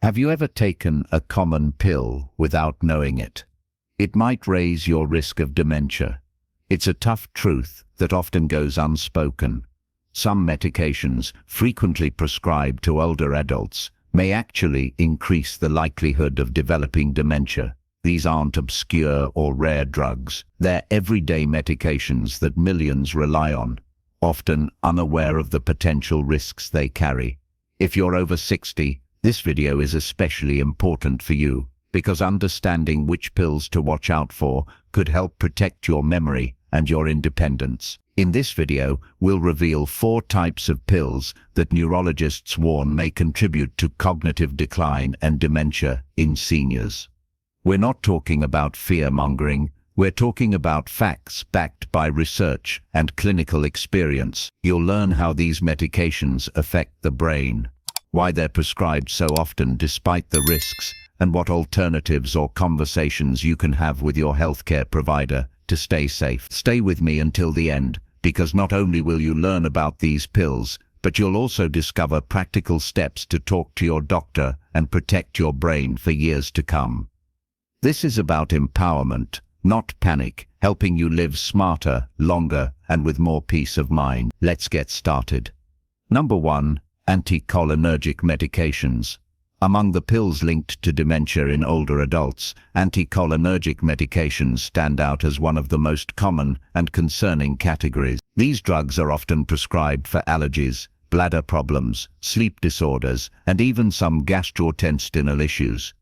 Have you ever taken a common pill without knowing it? It might raise your risk of dementia. It's a tough truth that often goes unspoken. Some medications, frequently prescribed to older adults, may actually increase the likelihood of developing dementia. These aren't obscure or rare drugs. They're everyday medications that millions rely on, often unaware of the potential risks they carry. If you're over 60, this video is especially important for you, because understanding which pills to watch out for could help protect your memory and your independence. In this video, we'll reveal 4 types of pills that neurologists warn may contribute to cognitive decline and dementia in seniors. We're not talking about fear-mongering. We're talking about facts backed by research and clinical experience. You'll learn how these medications affect the brain, why they're prescribed so often despite the risks, and what alternatives or conversations you can have with your healthcare provider to stay safe. Stay with me until the end, because not only will you learn about these pills, but you'll also discover practical steps to talk to your doctor and protect your brain for years to come. This is about empowerment, not panic, helping you live smarter, longer, and with more peace of mind. Let's get started. Number 1. Anticholinergic medications. Among the pills linked to dementia in older adults, anticholinergic medications stand out as one of the most common and concerning categories. These drugs are often prescribed for allergies, bladder problems, sleep disorders, and even some gastrointestinal issues.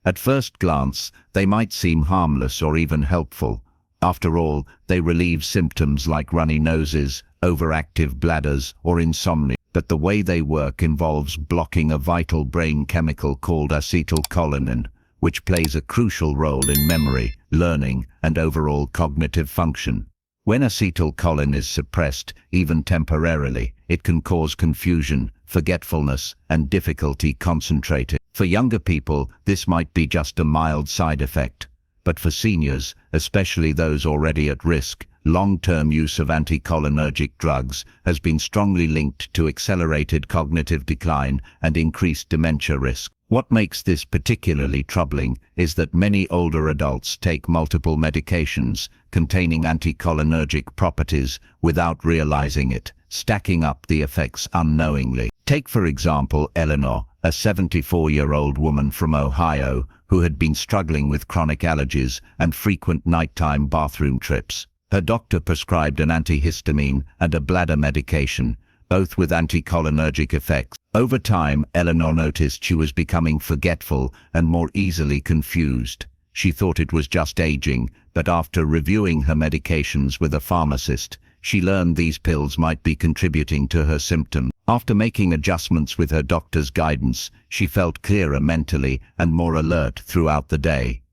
At first glance, they might seem harmless or even helpful. After all, they relieve symptoms like runny noses, overactive bladders, or insomnia. But the way they work involves blocking a vital brain chemical called acetylcholine, which plays a crucial role in memory, learning, and overall cognitive function. When acetylcholine is suppressed, even temporarily, it can cause confusion, forgetfulness, and difficulty concentrating. For younger people, this might be just a mild side effect. But for seniors, especially those already at risk, long-term use of anticholinergic drugs has been strongly linked to accelerated cognitive decline and increased dementia risk. What makes this particularly troubling is that many older adults take multiple medications containing anticholinergic properties without realizing it, stacking up the effects unknowingly. Take, for example, Eleanor, a 74-year-old woman from Ohio who had been struggling with chronic allergies and frequent nighttime bathroom trips. Her doctor prescribed an antihistamine and a bladder medication, both with anticholinergic effects. Over time, Eleanor noticed she was becoming forgetful and more easily confused. She thought it was just aging, but after reviewing her medications with a pharmacist, she learned these pills might be contributing to her symptoms. After making adjustments with her doctor's guidance, she felt clearer mentally and more alert throughout the day.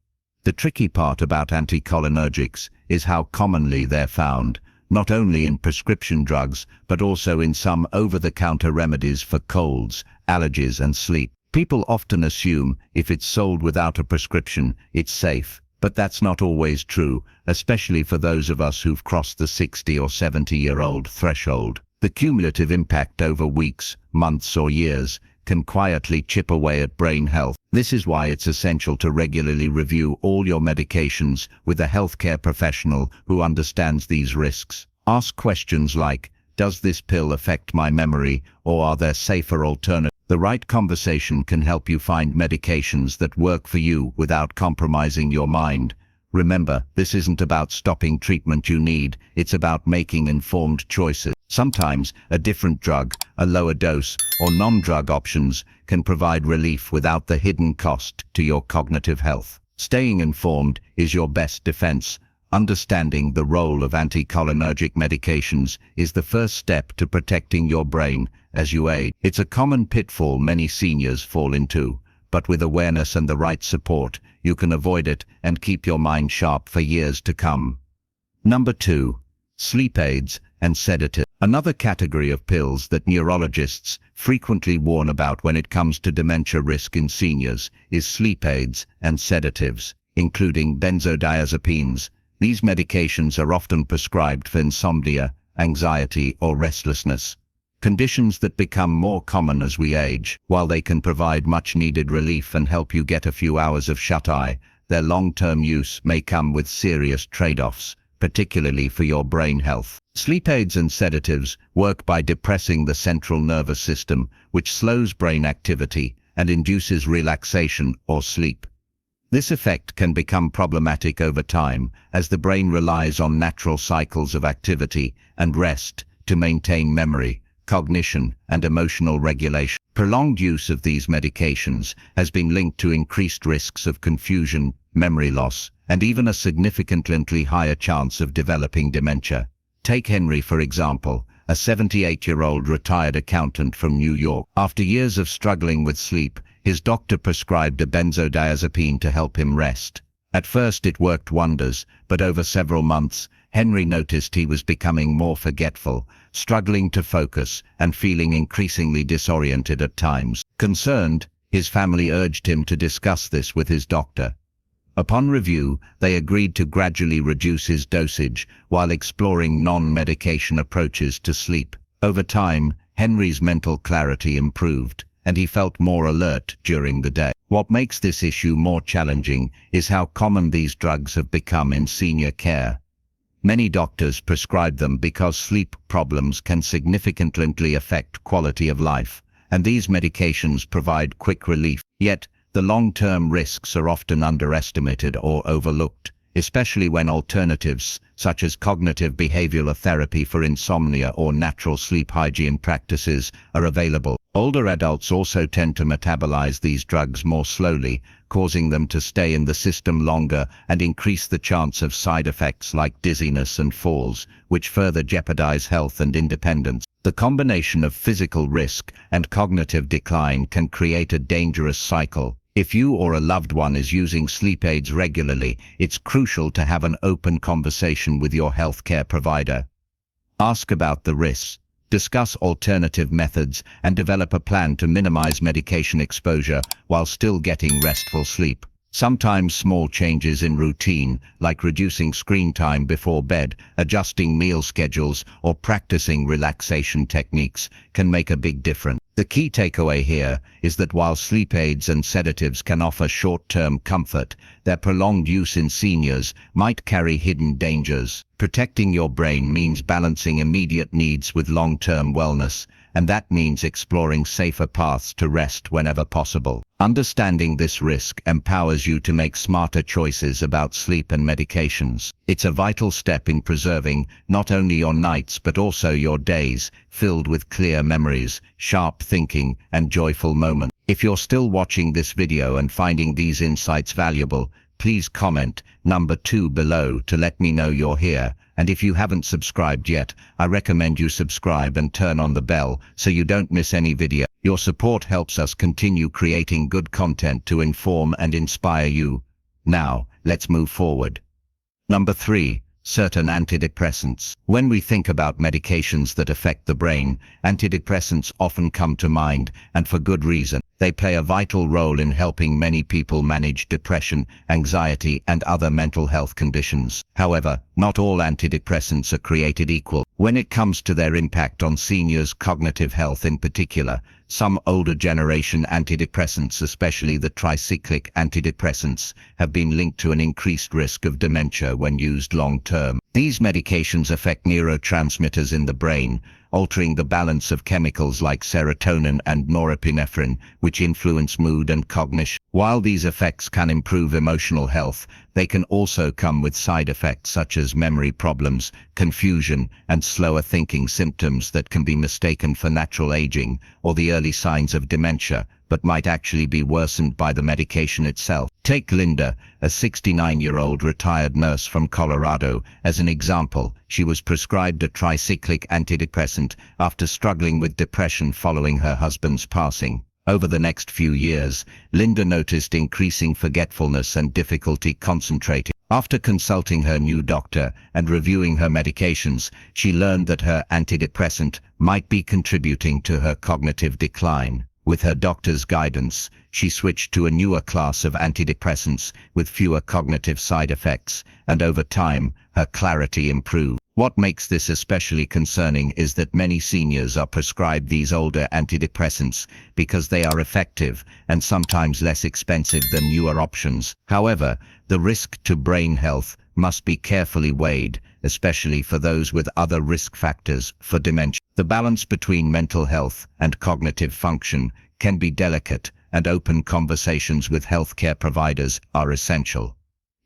The tricky part about anticholinergics is how commonly they're found, not only in prescription drugs, but also in some over-the-counter remedies for colds, allergies, and sleep. People often assume if it's sold without a prescription, it's safe, but that's not always true, especially for those of us who've crossed the 60 or 70-year-old threshold. The cumulative impact over weeks, months, or years can quietly chip away at brain health. This is why it's essential to regularly review all your medications with a healthcare professional who understands these risks. Ask questions like, does this pill affect my memory, or are there safer alternatives? The right conversation can help you find medications that work for you without compromising your mind. Remember, this isn't about stopping treatment you need, it's about making informed choices. Sometimes, a different drug, a lower dose, or non-drug options can provide relief without the hidden cost to your cognitive health. Staying informed is your best defense. Understanding the role of anticholinergic medications is the first step to protecting your brain as you age. It's a common pitfall many seniors fall into, but with awareness and the right support, you can avoid it and keep your mind sharp for years to come. Number 2. Sleep aids and sedatives. Another category of pills that neurologists frequently warn about when it comes to dementia risk in seniors is sleep aids and sedatives, including benzodiazepines. These medications are often prescribed for insomnia, anxiety, or restlessness. conditions that become more common as we age. While they can provide much-needed relief and help you get a few hours of shut-eye, their long-term use may come with serious trade-offs, particularly for your brain health. Sleep aids and sedatives work by depressing the central nervous system, which slows brain activity and induces relaxation or sleep. This effect can become problematic over time, as the brain relies on natural cycles of activity and rest to maintain memory, cognition, and emotional regulation. Prolonged use of these medications has been linked to increased risks of confusion, memory loss, and even a significantly higher chance of developing dementia. Take Henry, for example, a 78-year-old retired accountant from New York. After years of struggling with sleep, his doctor prescribed a benzodiazepine to help him rest. At first it worked wonders, but over several months, Henry noticed he was becoming more forgetful, struggling to focus, and feeling increasingly disoriented at times. Concerned, his family urged him to discuss this with his doctor. Upon review, they agreed to gradually reduce his dosage while exploring non-medication approaches to sleep. Over time, Henry's mental clarity improved, and he felt more alert during the day. What makes this issue more challenging is how common these drugs have become in senior care. Many doctors prescribe them because sleep problems can significantly affect quality of life, and these medications provide quick relief. Yet, the long-term risks are often underestimated or overlooked, especially when alternatives such as cognitive behavioral therapy for insomnia or natural sleep hygiene practices are available. Older adults also tend to metabolize these drugs more slowly, causing them to stay in the system longer and increase the chance of side effects like dizziness and falls, which further jeopardize health and independence. The combination of physical risk and cognitive decline can create a dangerous cycle. If you or a loved one is using sleep aids regularly, it's crucial to have an open conversation with your healthcare provider. Ask about the risks, discuss alternative methods, and develop a plan to minimize medication exposure while still getting restful sleep. Sometimes small changes in routine, like reducing screen time before bed, adjusting meal schedules, or practicing relaxation techniques, can make a big difference. The key takeaway here is that while sleep aids and sedatives can offer short-term comfort, their prolonged use in seniors might carry hidden dangers. Protecting your brain means balancing immediate needs with long-term wellness, and that means exploring safer paths to rest whenever possible. Understanding this risk empowers you to make smarter choices about sleep and medications. It's a vital step in preserving not only your nights but also your days, filled with clear memories, sharp thinking, and joyful moments. If you're still watching this video and finding these insights valuable, please comment number 2 below to let me know you're here. And if you haven't subscribed yet, I recommend you subscribe and turn on the bell so you don't miss any video. Your support helps us continue creating good content to inform and inspire you. Now, let's move forward. Number 3. Certain antidepressants. When we think about medications that affect the brain, antidepressants often come to mind, and for good reason. They play a vital role in helping many people manage depression, anxiety, and other mental health conditions. However, not all antidepressants are created equal. When it comes to their impact on seniors' cognitive health in particular, some older generation antidepressants, especially the tricyclic antidepressants, have been linked to an increased risk of dementia when used long-term. These medications affect neurotransmitters in the brain, altering the balance of chemicals like serotonin and norepinephrine, which influence mood and cognition. While these effects can improve emotional health, they can also come with side effects such as memory problems, confusion, and slower thinking symptoms that can be mistaken for natural aging or the early signs of dementia, but might actually be worsened by the medication itself. Take Linda, a 69-year-old retired nurse from Colorado, as an example. She was prescribed a tricyclic antidepressant after struggling with depression following her husband's passing. Over the next few years, Linda noticed increasing forgetfulness and difficulty concentrating. After consulting her new doctor and reviewing her medications, she learned that her antidepressant might be contributing to her cognitive decline. With her doctor's guidance, she switched to a newer class of antidepressants with fewer cognitive side effects, and over time, her clarity improved. What makes this especially concerning is that many seniors are prescribed these older antidepressants because they are effective and sometimes less expensive than newer options. However, the risk to brain health must be carefully weighed, especially for those with other risk factors for dementia. The balance between mental health and cognitive function can be delicate, and open conversations with healthcare providers are essential.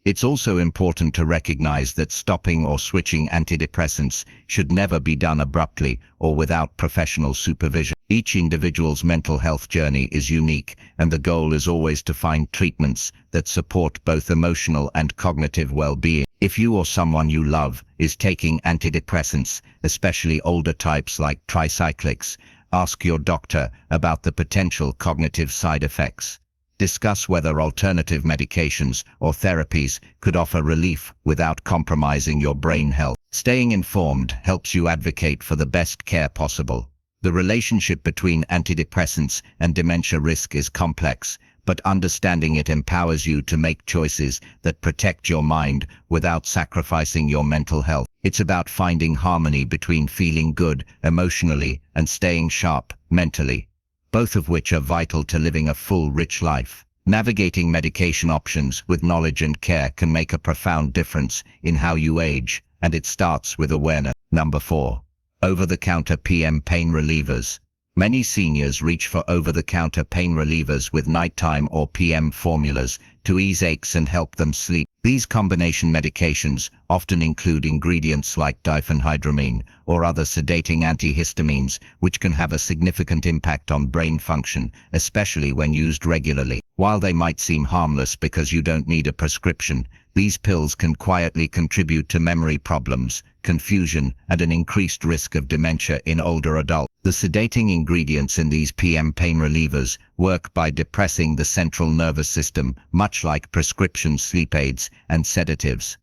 It's also important to recognize that stopping or switching antidepressants should never be done abruptly or without professional supervision. Each individual's mental health journey is unique, and the goal is always to find treatments that support both emotional and cognitive well-being. If you or someone you love is taking antidepressants, especially older types like tricyclics, ask your doctor about the potential cognitive side effects. Discuss whether alternative medications or therapies could offer relief without compromising your brain health. Staying informed helps you advocate for the best care possible. The relationship between antidepressants and dementia risk is complex, but understanding it empowers you to make choices that protect your mind without sacrificing your mental health. It's about finding harmony between feeling good emotionally and staying sharp mentally, both of which are vital to living a full, rich life. Navigating medication options with knowledge and care can make a profound difference in how you age, and it starts with awareness. Number 4. Over-the-counter PM pain relievers. Many seniors reach for over-the-counter pain relievers with nighttime or PM formulas to ease aches and help them sleep. These combination medications often include ingredients like diphenhydramine or other sedating antihistamines, which can have a significant impact on brain function, especially when used regularly. While they might seem harmless because you don't need a prescription, these pills can quietly contribute to memory problems, confusion, and an increased risk of dementia in older adults. The sedating ingredients in these PM pain relievers work by depressing the central nervous system, much like prescription sleep aids and sedatives.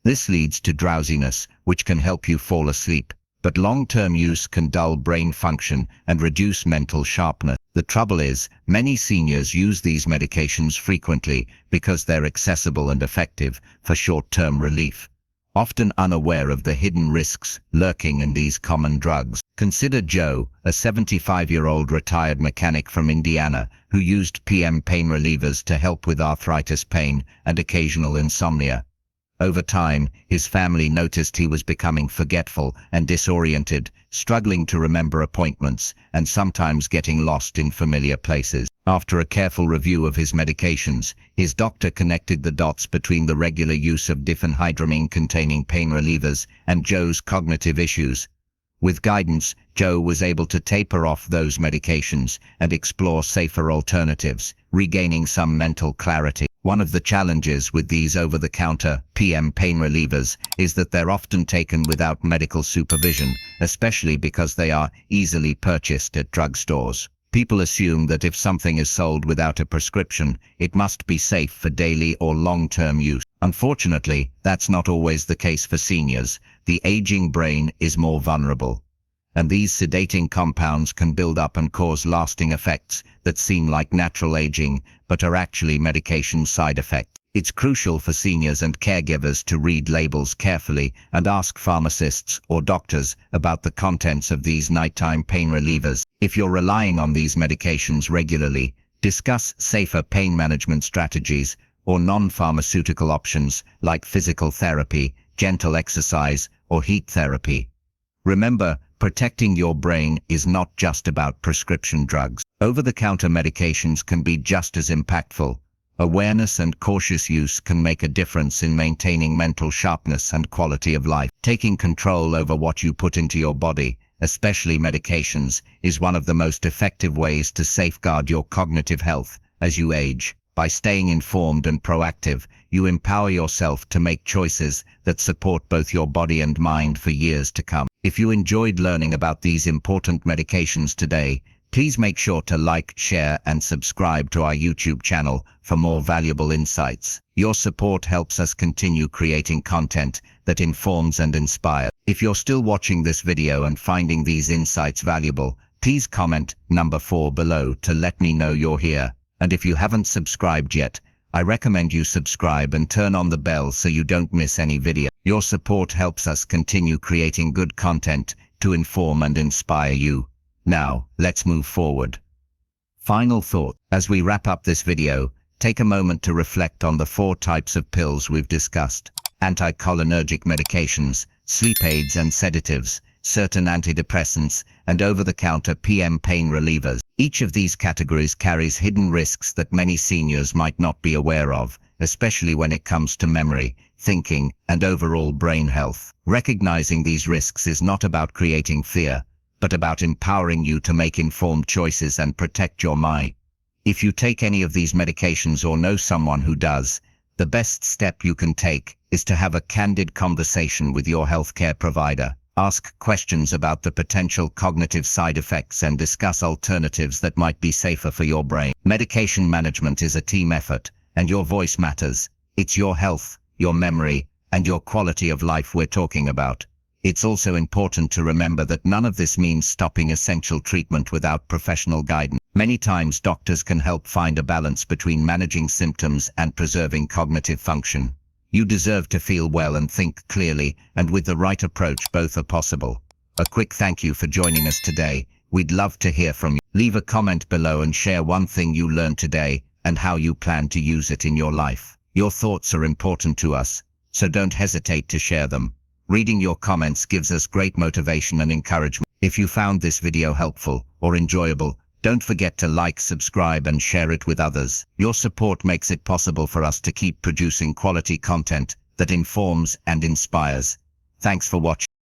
This leads to drowsiness, which can help you fall asleep, but long-term use can dull brain function and reduce mental sharpness. The trouble is, many seniors use these medications frequently because they're accessible and effective for short-term relief, often unaware of the hidden risks lurking in these common drugs. Consider Joe, a 75-year-old retired mechanic from Indiana who used PM pain relievers to help with arthritis pain and occasional insomnia. Over time, his family noticed he was becoming forgetful and disoriented, struggling to remember appointments, and sometimes getting lost in familiar places. After a careful review of his medications, his doctor connected the dots between the regular use of diphenhydramine-containing pain relievers and Joe's cognitive issues. With guidance, Joe was able to taper off those medications and explore safer alternatives, regaining some mental clarity. One of the challenges with these over-the-counter PM pain relievers is that they're often taken without medical supervision, especially because they are easily purchased at drugstores. People assume that if something is sold without a prescription, it must be safe for daily or long-term use. Unfortunately, that's not always the case for seniors. The aging brain is more vulnerable, and these sedating compounds can build up and cause lasting effects that seem like natural aging, but are actually medication side effects. It's crucial for seniors and caregivers to read labels carefully and ask pharmacists or doctors about the contents of these nighttime pain relievers. If you're relying on these medications regularly, discuss safer pain management strategies or non-pharmaceutical options like physical therapy, gentle exercise, or heat therapy. Remember, protecting your brain is not just about prescription drugs. Over-the-counter medications can be just as impactful. Awareness and cautious use can make a difference in maintaining mental sharpness and quality of life. Taking control over what you put into your body, especially medications, is one of the most effective ways to safeguard your cognitive health as you age. By staying informed and proactive, you empower yourself to make choices that support both your body and mind for years to come. If you enjoyed learning about these important medications today, please make sure to like, share, and subscribe to our YouTube channel for more valuable insights. Your support helps us continue creating content that informs and inspires. If you're still watching this video and finding these insights valuable, Please comment number 4 below to let me know you're here. And if you haven't subscribed yet, I recommend you subscribe and turn on the bell so you don't miss any video. Your support helps us continue creating good content to inform and inspire you. Now, let's move forward. Final thought. As we wrap up this video, take a moment to reflect on the 4 types of pills we've discussed: anticholinergic medications, sleep aids and sedatives, certain antidepressants, and over-the-counter PM pain relievers. Each of these categories carries hidden risks that many seniors might not be aware of, especially when it comes to memory, thinking, and overall brain health. Recognizing these risks is not about creating fear, but about empowering you to make informed choices and protect your mind. If you take any of these medications or know someone who does, the best step you can take is to have a candid conversation with your healthcare provider. Ask questions about the potential cognitive side effects and discuss alternatives that might be safer for your brain. Medication management is a team effort, and your voice matters. It's your health, your memory, and your quality of life we're talking about. It's also important to remember that none of this means stopping essential treatment without professional guidance. Many times doctors can help find a balance between managing symptoms and preserving cognitive function. You deserve to feel well and think clearly, and with the right approach both are possible. A quick thank you for joining us today. We'd love to hear from you. Leave a comment below and share one thing you learned today and how you plan to use it in your life. Your thoughts are important to us, so don't hesitate to share them. Reading your comments gives us great motivation and encouragement. If you found this video helpful or enjoyable, don't forget to like, subscribe, and share it with others. Your support makes it possible for us to keep producing quality content that informs and inspires. Thanks for watching.